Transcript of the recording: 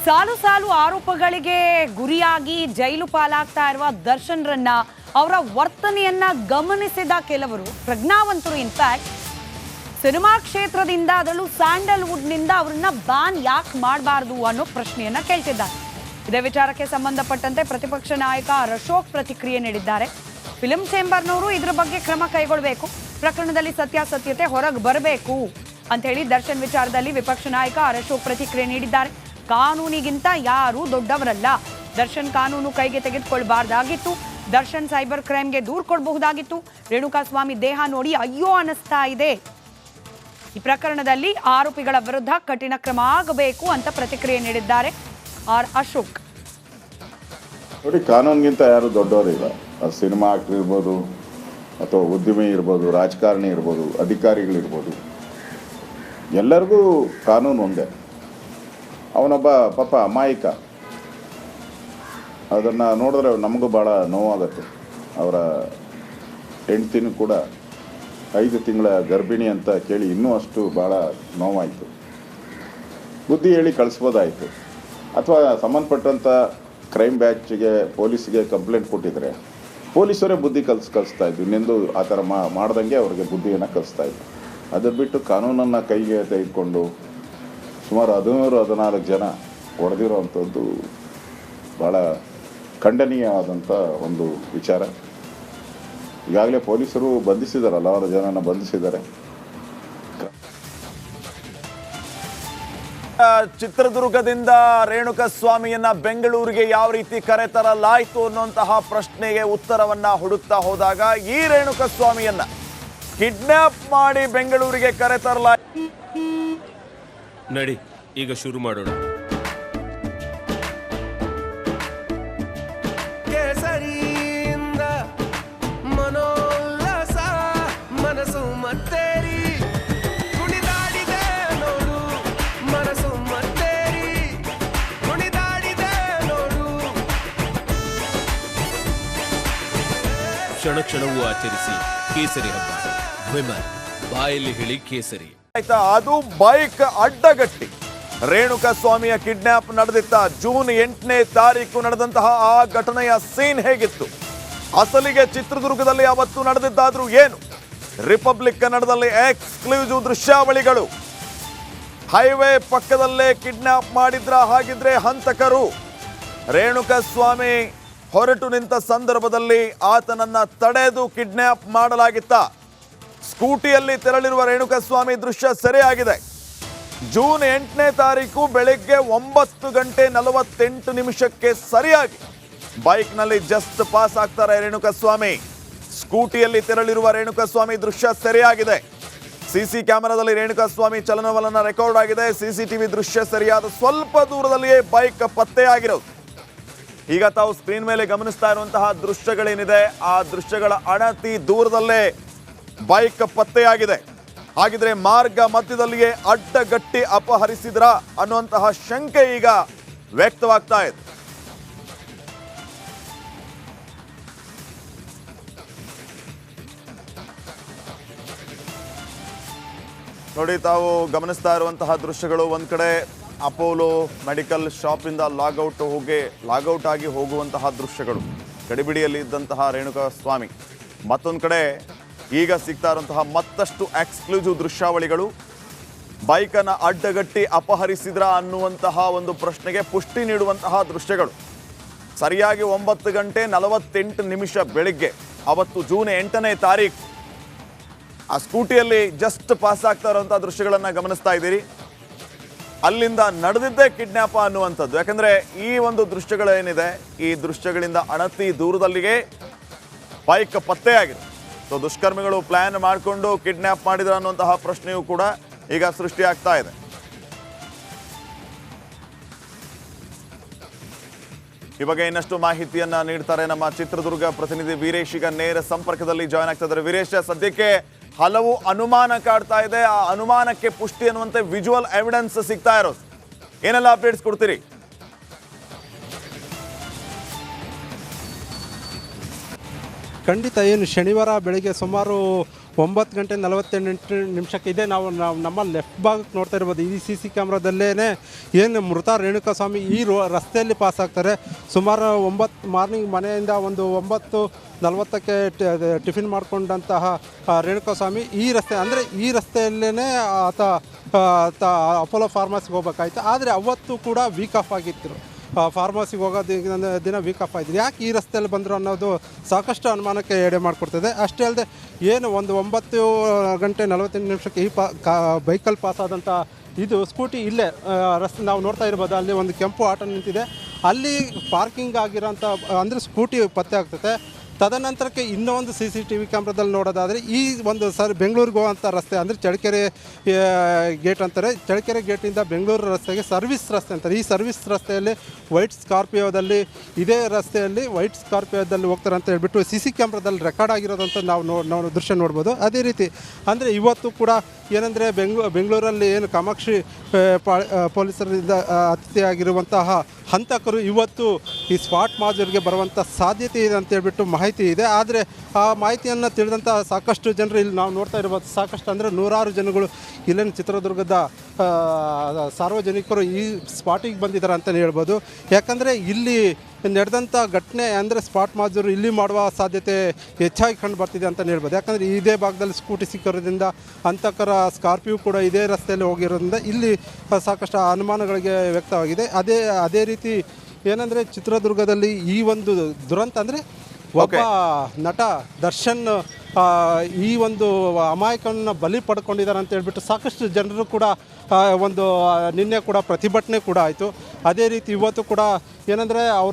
ಸಾಲು ಸಾಲು ಆರೋಪಗಳಿಗೆ ಗುರಿಯಾಗಿ ಜೈಲು ಪಾಲಾಗ್ತಾ ಇರುವ ದರ್ಶನ್ರನ್ನ ಅವರ ವರ್ತನೆಯನ್ನ ಗಮನಿಸಿದ ಕೆಲವರು ಪ್ರಜ್ಞಾವಂತರು ಇನ್ಫ್ಯಾಕ್ಟ್ ಸಿನಿಮಾ ಕ್ಷೇತ್ರದಿಂದ ಅದರಲ್ಲೂ ಸ್ಯಾಂಡಲ್ವುಡ್ನಿಂದ ಅವರನ್ನ ಬ್ಯಾನ್ ಯಾಕೆ ಮಾಡಬಾರ್ದು ಅನ್ನೋ ಪ್ರಶ್ನೆಯನ್ನ ಕೇಳ್ತಿದ್ದಾರೆ. ಇದೇ ವಿಚಾರಕ್ಕೆ ಸಂಬಂಧಪಟ್ಟಂತೆ ಪ್ರತಿಪಕ್ಷ ನಾಯಕ ಅಶೋಕ್ ಪ್ರತಿಕ್ರಿಯೆ ನೀಡಿದ್ದಾರೆ. ಫಿಲ್ಮ್ ಚೇಂಬರ್ನವರು ಇದರ ಬಗ್ಗೆ ಕ್ರಮ ಕೈಗೊಳ್ಳಬೇಕು, ಪ್ರಕರಣದಲ್ಲಿ ಸತ್ಯಾಸತ್ಯತೆ ಹೊರಗೆ ಬರಬೇಕು ಅಂತ ಹೇಳಿ ದರ್ಶನ್ ವಿಚಾರದಲ್ಲಿ ವಿಪಕ್ಷ ನಾಯಕ ಅಶೋಕ್ ಪ್ರತಿಕ್ರಿಯೆ ನೀಡಿದ್ದಾರೆ. ಕಾನೂನಿಗಿಂತ ಯಾರು ದೊಡ್ಡವರಲ್ಲ, ದರ್ಶನ್ ಕಾನೂನು ಕೈಗೆ ತೆಗೆದುಕೊಳ್ಬಾರ್ದಾಗಿತ್ತು, ದರ್ಶನ್ ಸೈಬರ್ ಕ್ರೈಮ್ಗೆ ದೂರು ಕೊಡಬಹುದಾಗಿತ್ತು, ರೇಣುಕಾಸ್ವಾಮಿ ದೇಹ ನೋಡಿ ಅಯ್ಯೋ ಅನಿಸ್ತಾ ಇದೆ, ಈ ಪ್ರಕರಣದಲ್ಲಿ ಆರೋಪಿಗಳ ವಿರುದ್ಧ ಕಠಿಣ ಕ್ರಮ ಆಗಬೇಕು ಅಂತ ಪ್ರತಿಕ್ರಿಯೆ ನೀಡಿದ್ದಾರೆ ಅಶೋಕ್. ನೋಡಿ, ಕಾನೂನಿಗಿಂತ ಯಾರು ದೊಡ್ಡವರಿಲ್ಲ. ಸಿನಿಮಾ ಆಕ್ಟರ್ ಇರ್ಬೋದು, ಅಥವಾ ಉದ್ಯಮಿ ಇರ್ಬೋದು, ರಾಜಕಾರಣಿ ಇರ್ಬೋದು, ಅಧಿಕಾರಿಗಳಿರ್ಬೋದು, ಎಲ್ಲರಿಗೂ ಕಾನೂನು ಒಂದೇ. ಅವನೊಬ್ಬ ಪಾಪ ಅಮಾಯಕ, ಅದನ್ನು ನೋಡಿದ್ರೆ ನಮಗೂ ಭಾಳ ನೋವಾಗುತ್ತೆ. ಅವರ ಹೆಂಡ್ತಿನೂ ಕೂಡ 5 ತಿಂಗಳ ಗರ್ಭಿಣಿ ಅಂತ ಕೇಳಿ ಇನ್ನೂ ಅಷ್ಟು ಭಾಳ ನೋವಾಯಿತು. ಬುದ್ಧಿ ಹೇಳಿ ಕಳಿಸ್ಬೋದಾಯಿತು, ಅಥವಾ ಸಂಬಂಧಪಟ್ಟಂಥ ಕ್ರೈಮ್ ಬ್ಯಾಚ್ಗೆ ಪೊಲೀಸ್ಗೆ ಕಂಪ್ಲೇಂಟ್ ಕೊಟ್ಟಿದ್ರೆ ಪೊಲೀಸರೇ ಬುದ್ಧಿ ಕಲಿಸ್ತಾ ಇದ್ರು. ಇನ್ನೆಂದು ಆ ಥರ ಮಾಡ್ದಂಗೆ ಅವ್ರಿಗೆ ಬುದ್ಧಿಯನ್ನು ಕಲಿಸ್ತಾ ಇದ್ರು. ಅದು ಬಿಟ್ಟು ಕಾನೂನನ್ನು ಕೈಗೆ ತೆಗೆದುಕೊಂಡು ಸುಮಾರು 13-14 ಜನ ಹೊಡೆದಿರೋ ಅಂಥದ್ದು ಭಾಳ ಖಂಡನೀಯವಾದಂಥ ಒಂದು ವಿಚಾರ. ಈಗಾಗಲೇ ಪೊಲೀಸರು ಬಂಧಿಸಿದಾರಲ್ಲ, ಅವರ ಜನನ ಬಂಧಿಸಿದ್ದಾರೆ. ಚಿತ್ರದುರ್ಗದಿಂದ ರೇಣುಕಾಸ್ವಾಮಿಯನ್ನ ಬೆಂಗಳೂರಿಗೆ ಯಾವ ರೀತಿ ಕರೆತರಲಾಯಿತು ಅನ್ನುವಂತಹ ಪ್ರಶ್ನೆಗೆ ಉತ್ತರವನ್ನ ಹುಡುಕ್ತಾ ಹೋದಾಗ ಈ ರೇಣುಕಾಸ್ವಾಮಿಯನ್ನ ಕಿಡ್ನಾಪ್ ಮಾಡಿ ಬೆಂಗಳೂರಿಗೆ ಕರೆತರಲಾಯಿತು. ನಡಿ ಈಗ ಶುರು ಮಾಡೋಣ. ಕ್ಷಣ ಕ್ಷಣವೂ ಆಚರಿಸಿ ಕೇಸರಿ ಹಬ್ಬ. ವಿಮಲ್ ಬಾಯಲ್ಲಿ ಹೇಳಿ ಕೇಸರಿ. ಆಯ್ತಾ, ಅದು ಬೈಕ್ ಅಡ್ಡಗಟ್ಟಿ ರೇಣುಕಾಸ್ವಾಮಿಯ ಕಿಡ್ನಾಪ್ ನಡೆದಿತ್ತ. ಜೂನ್ 8ನೇ ತಾರೀಕು ನಡೆದಂತಹ ಆ ಘಟನೆಯ ಸೀನ್ ಹೇಗಿತ್ತು? ಅಸಲಿಗೆ ಚಿತ್ರದುರ್ಗದಲ್ಲಿ ಅವತ್ತು ನಡೆದಿದ್ದಾದ್ರೂ ಏನು? ರಿಪಬ್ಲಿಕ್ ಕನ್ನಡದಲ್ಲಿ ಎಕ್ಸ್ಕ್ಲೂಸಿವ್ ದೃಶ್ಯಾವಳಿಗಳು. ಹೈವೇ ಪಕ್ಕದಲ್ಲೇ ಕಿಡ್ನಾಪ್ ಮಾಡಿದ್ರ? ಹಾಗಿದ್ರೆ ಹಂತಕರು ರೇಣುಕಾಸ್ವಾಮಿ ಹೊರಟು ನಿಂತ ಸಂದರ್ಭದಲ್ಲಿ ಆತನನ್ನ ತಡೆದು ಕಿಡ್ನಾಪ್ ಮಾಡಲಾಗಿತ್ತ. ಸ್ಕೂಟಿಯಲ್ಲಿ ತೆರಳಿರುವ ರೇಣುಕಾಸ್ವಾಮಿ ದೃಶ್ಯ ಸೆರೆಯಾಗಿದೆ. ಜೂನ್ 8ನೇ ತಾರೀಕು ಬೆಳಗ್ಗೆ 9:48 ಸರಿಯಾಗಿ ಬೈಕ್ನಲ್ಲಿ ಜಸ್ಟ್ ಪಾಸ್ ಆಗ್ತಾರೆ ರೇಣುಕಾಸ್ವಾಮಿ. ಸ್ಕೂಟಿಯಲ್ಲಿ ತೆರಳಿರುವ ರೇಣುಕಾಸ್ವಾಮಿ ದೃಶ್ಯ ಸೆರೆಯಾಗಿದೆ. ಸಿಸಿ ಕ್ಯಾಮೆರಾದಲ್ಲಿ ರೇಣುಕಾಸ್ವಾಮಿ ಚಲನವಲನ ರೆಕಾರ್ಡ್ ಆಗಿದೆ. ಸಿಸಿಟಿವಿ ದೃಶ್ಯ ಸರಿಯಾದ ಸ್ವಲ್ಪ ದೂರದಲ್ಲಿಯೇ ಬೈಕ್ ಪತ್ತೆಯಾಗಿರೋದು. ಈಗ ತಾವು ಸ್ಕ್ರೀನ್ ಮೇಲೆ ಗಮನಿಸ್ತಾ ಇರುವಂತಹ ದೃಶ್ಯಗಳೇನಿದೆ, ಆ ದೃಶ್ಯಗಳ ಅಣತಿ ದೂರದಲ್ಲೇ ಬೈಕ್ ಪತ್ತೆಯಾಗಿದೆ. ಹಾಗಿದ್ರೆ ಮಾರ್ಗ ಮಧ್ಯದಲ್ಲಿಯೇ ಅಡ್ಡಗಟ್ಟಿ ಅಪಹರಿಸಿದ್ರ ಅನ್ನುವಂತಹ ಶಂಕೆ ಈಗ ವ್ಯಕ್ತವಾಗ್ತಾ ಇದೆ. ನೋಡಿ, ತಾವು ಗಮನಿಸ್ತಾ ಇರುವಂತಹ ದೃಶ್ಯಗಳು ಒಂದ್ ಕಡೆ ಅಪೋಲೋ ಮೆಡಿಕಲ್ ಶಾಪಿಂದ ಲಾಗೌಟ್ ಆಗಿ ಹೋಗುವಂತಹ ದೃಶ್ಯಗಳು, ಗಡಿಬಿಡಿಯಲ್ಲಿ ಇದ್ದಂತಹ ರೇಣುಕಾಸ್ವಾಮಿ. ಮತ್ತೊಂದು ಕಡೆ ಈಗ ಸಿಗ್ತಾ ಇರುವಂತಹ ಮತ್ತಷ್ಟು ಎಕ್ಸ್ಕ್ಲೂಸಿವ್ ದೃಶ್ಯಾವಳಿಗಳು. ಬೈಕನ್ನು ಅಡ್ಡಗಟ್ಟಿ ಅಪಹರಿಸಿದ್ರ ಅನ್ನುವಂತಹ ಒಂದು ಪ್ರಶ್ನೆಗೆ ಪುಷ್ಟಿ ನೀಡುವಂತಹ ದೃಶ್ಯಗಳು. ಸರಿಯಾಗಿ 9:48 ಬೆಳಿಗ್ಗೆ ಅವತ್ತು ಜೂನ್ 8ನೇ ತಾರೀಕು ಆ ಸ್ಕೂಟಿಯಲ್ಲಿ ಜಸ್ಟ್ ಪಾಸ್ ಆಗ್ತಾ ಇರುವಂತಹ ದೃಶ್ಯಗಳನ್ನು ಗಮನಿಸ್ತಾ ಇದ್ದೀರಿ. ಅಲ್ಲಿಂದ ನಡೆದಿದ್ದೇ ಕಿಡ್ನಾಪ್ ಅನ್ನುವಂಥದ್ದು. ಯಾಕಂದ್ರೆ ಈ ಒಂದು ದೃಶ್ಯಗಳೇನಿದೆ, ಈ ದೃಶ್ಯಗಳಿಂದ ಅಣತಿ ದೂರದಲ್ಲಿಗೆ ಬೈಕ್ ಪತ್ತೆಯಾಗಿದೆ. ಸೊ ದುಷ್ಕರ್ಮಿಗಳು ಪ್ಲಾನ್ ಮಾಡಿಕೊಂಡು ಕಿಡ್ನಾಪ್ ಮಾಡಿದ್ರು ಅನ್ನುವಂತಹ ಪ್ರಶ್ನೆಯೂ ಕೂಡ ಈಗ ಸೃಷ್ಟಿಯಾಗ್ತಾ ಇದೆ. ಈ ಬಗ್ಗೆ ಇನ್ನಷ್ಟು ಮಾಹಿತಿಯನ್ನ ನೀಡ್ತಾರೆ ನಮ್ಮ ಚಿತ್ರದುರ್ಗ ಪ್ರತಿನಿಧಿ ವೀರೇಶ್. ಈಗ ನೇರ ಸಂಪರ್ಕದಲ್ಲಿ ಜಾಯ್ನ್ ಆಗ್ತಾ ಇದ್ದಾರೆ. ವೀರೇಶ್, ಸದ್ಯಕ್ಕೆ ಹಲವು ಅನುಮಾನ ಕಾಡ್ತಾ ಇದೆ. ಆ ಅನುಮಾನಕ್ಕೆ ಪುಷ್ಟಿ ಅನ್ನುವಂತೆ ವಿಜುವಲ್ ಎವಿಡೆನ್ಸ್ ಸಿಗ್ತಾ ಇರೋದು, ಏನೆಲ್ಲ ಅಪ್ಡೇಟ್ಸ್ ಕೊಡ್ತೀರಿ? ಖಂಡಿತ. ಏನು ಶನಿವಾರ ಬೆಳಗ್ಗೆ ಸುಮಾರು 9:48 ಇದೇ ನಾವು ನಮ್ಮ ಲೆಫ್ಟ್ ಭಾಗಕ್ಕೆ ನೋಡ್ತಾ ಇರ್ಬೋದು. ಈ CC ಕ್ಯಾಮ್ರಾದಲ್ಲೇ ಏನು ಮೃತ ರೇಣುಕಾಸ್ವಾಮಿ ಈ ರಸ್ತೆಯಲ್ಲಿ ಪಾಸ್ ಆಗ್ತಾರೆ. ಸುಮಾರು 9 ಮಾರ್ನಿಂಗ್ ಮನೆಯಿಂದ ಒಂದು 9:40ಕ್ಕೆ ಟಿಫಿನ್ ಮಾಡಿಕೊಂಡಂತಹ ರೇಣುಕಾಸ್ವಾಮಿ ಈ ರಸ್ತೆ ಅಂದರೆ ಈ ರಸ್ತೆಯಲ್ಲೇ ಆತ ಅಪೋಲೋ ಫಾರ್ಮಸಿಗೆ ಹೋಗ್ಬೇಕಾಯ್ತು. ಆದರೆ ಅವತ್ತು ಕೂಡ ವೀಕ್ ಆಫ್ ಆಗಿದ್ರು. ಫಾರ್ಮಸಿಗೆ ಹೋಗೋದು ದಿನ ವೀಕ್ ಆಫ್ ಆಯಿತು. ಯಾಕೆ ಈ ರಸ್ತೆಯಲ್ಲಿ ಬಂದರು ಅನ್ನೋದು ಸಾಕಷ್ಟು ಅನುಮಾನಕ್ಕೆ ಎಡೆ ಮಾಡಿಕೊಡ್ತದೆ. ಅಷ್ಟೇ ಅಲ್ಲದೆ ಏನು ಒಂದು 9:48 ಈ ಬೈಕಲ್ಲಿ ಪಾಸಾದಂಥ ಇದು ಸ್ಕೂಟಿ ಇಲ್ಲೇ ರಸ್ತೆ ನಾವು ನೋಡ್ತಾ ಇರ್ಬೋದು. ಅಲ್ಲಿ ಒಂದು ಕೆಂಪು ಆಟೋ ನಿಂತಿದೆ. ಅಲ್ಲಿ ಪಾರ್ಕಿಂಗ್ ಆಗಿರೋಂಥ ಅಂದರೆ ಸ್ಕೂಟಿ ಪತ್ತೆ ಆಗ್ತದೆ. ತದನಂತರಕ್ಕೆ ಇನ್ನೊಂದು CCTV ಕ್ಯಾಮ್ರಾದಲ್ಲಿ ನೋಡೋದಾದರೆ ಈ ಒಂದು ಬೆಂಗಳೂರಿಗೆ ಹೋಗುವಂಥ ರಸ್ತೆ ಅಂದರೆ ಚಳ್ಳಕೆರೆ ಗೇಟ್ ಅಂತಾರೆ. ಚಳ್ಳಕೆರೆ ಗೇಟಿಂದ ಬೆಂಗಳೂರು ರಸ್ತೆಗೆ ಸರ್ವಿಸ್ ರಸ್ತೆ ಅಂತಾರೆ. ಈ ಸರ್ವಿಸ್ ರಸ್ತೆಯಲ್ಲಿ ವೈಟ್ ಸ್ಕಾರ್ಪಿಯೋದಲ್ಲಿ ಇದೇ ರಸ್ತೆಯಲ್ಲಿ ವೈಟ್ ಸ್ಕಾರ್ಪಿಯೋದಲ್ಲಿ ಹೋಗ್ತಾರೆ ಅಂತ ಹೇಳ್ಬಿಟ್ಟು CC ಕ್ಯಾಮ್ರಾದಲ್ಲಿ ರೆಕಾರ್ಡ್ ಆಗಿರೋದಂತ ನಾವು ದೃಶ್ಯ ನೋಡ್ಬೋದು. ಅದೇ ರೀತಿ ಅಂದರೆ ಇವತ್ತು ಕೂಡ ಏನಂದರೆ ಬೆಂಗಳೂರಲ್ಲಿ ಏನು ಕಾಮಾಕ್ಷಿ ಪೊಲೀಸರಿಂದ ಹತ್ಯೆಯಾಗಿರುವಂತಹ ಹಂತಕರು ಇವತ್ತು ಈ ಸ್ಪಾಟ್ ಮಾಜೂರಿಗೆ ಬರುವಂಥ ಸಾಧ್ಯತೆ ಇದೆ ಅಂತ ಹೇಳ್ಬಿಟ್ಟು ಮಾಹಿತಿ ಇದೆ. ಆದರೆ ಆ ಮಾಹಿತಿಯನ್ನು ತಿಳಿದಂಥ ಸಾಕಷ್ಟು ಜನರು ಇಲ್ಲಿ ನಾವು ನೋಡ್ತಾ ಇರ್ಬೋದು. ಸಾಕಷ್ಟು ಅಂದರೆ ನೂರಾರು ಜನಗಳು ಇಲ್ಲಿನ ಚಿತ್ರದುರ್ಗದ ಸಾರ್ವಜನಿಕರು ಈ ಸ್ಪಾಟಿಗೆ ಬಂದಿದ್ದಾರೆ ಅಂತಲೇ ಹೇಳ್ಬೋದು. ಯಾಕಂದರೆ ಇಲ್ಲಿ ನಡೆದಂಥ ಘಟನೆ ಅಂದರೆ ಸ್ಪಾಟ್ ಮಾಜೂರು ಇಲ್ಲಿ ಮಾಡುವ ಸಾಧ್ಯತೆ ಹೆಚ್ಚಾಗಿ ಕಂಡು ಬರ್ತಿದೆ ಅಂತಲೇ ಹೇಳ್ಬೋದು. ಯಾಕಂದರೆ ಇದೇ ಭಾಗದಲ್ಲಿ ಸ್ಕೂಟಿ ಸಿಕ್ಕಿರೋದ್ರಿಂದ ಹಂತಕರ ಸ್ಕಾರ್ಪಿಯೋ ಕೂಡ ಇದೇ ರಸ್ತೆಯಲ್ಲಿ ಹೋಗಿರೋದ್ರಿಂದ ಇಲ್ಲಿ ಸಾಕಷ್ಟು ಅನುಮಾನಗಳಿಗೆ ವ್ಯಕ್ತವಾಗಿದೆ. ಅದೇ ರೀತಿ ಏನಂದರೆ ಚಿತ್ರದುರ್ಗದಲ್ಲಿ ಈ ಒಂದು ದುರಂತ ಅಂದರೆ ಒಬ್ಬ ನಟ ದರ್ಶನ್ ಈ ಒಂದು ಅಮಾಯಕನ ಬಲಿ ಪಡ್ಕೊಂಡಿದ್ದಾರೆ ಅಂತ ಹೇಳ್ಬಿಟ್ಟು ಸಾಕಷ್ಟು ಜನರು ಕೂಡ ಒಂದು ನಿನ್ನೆ ಕೂಡ ಪ್ರತಿಭಟನೆ ಕೂಡ ಆಯಿತು. ಅದೇ ರೀತಿ ಇವತ್ತು ಕೂಡ ಏನಂದರೆ ಅವರು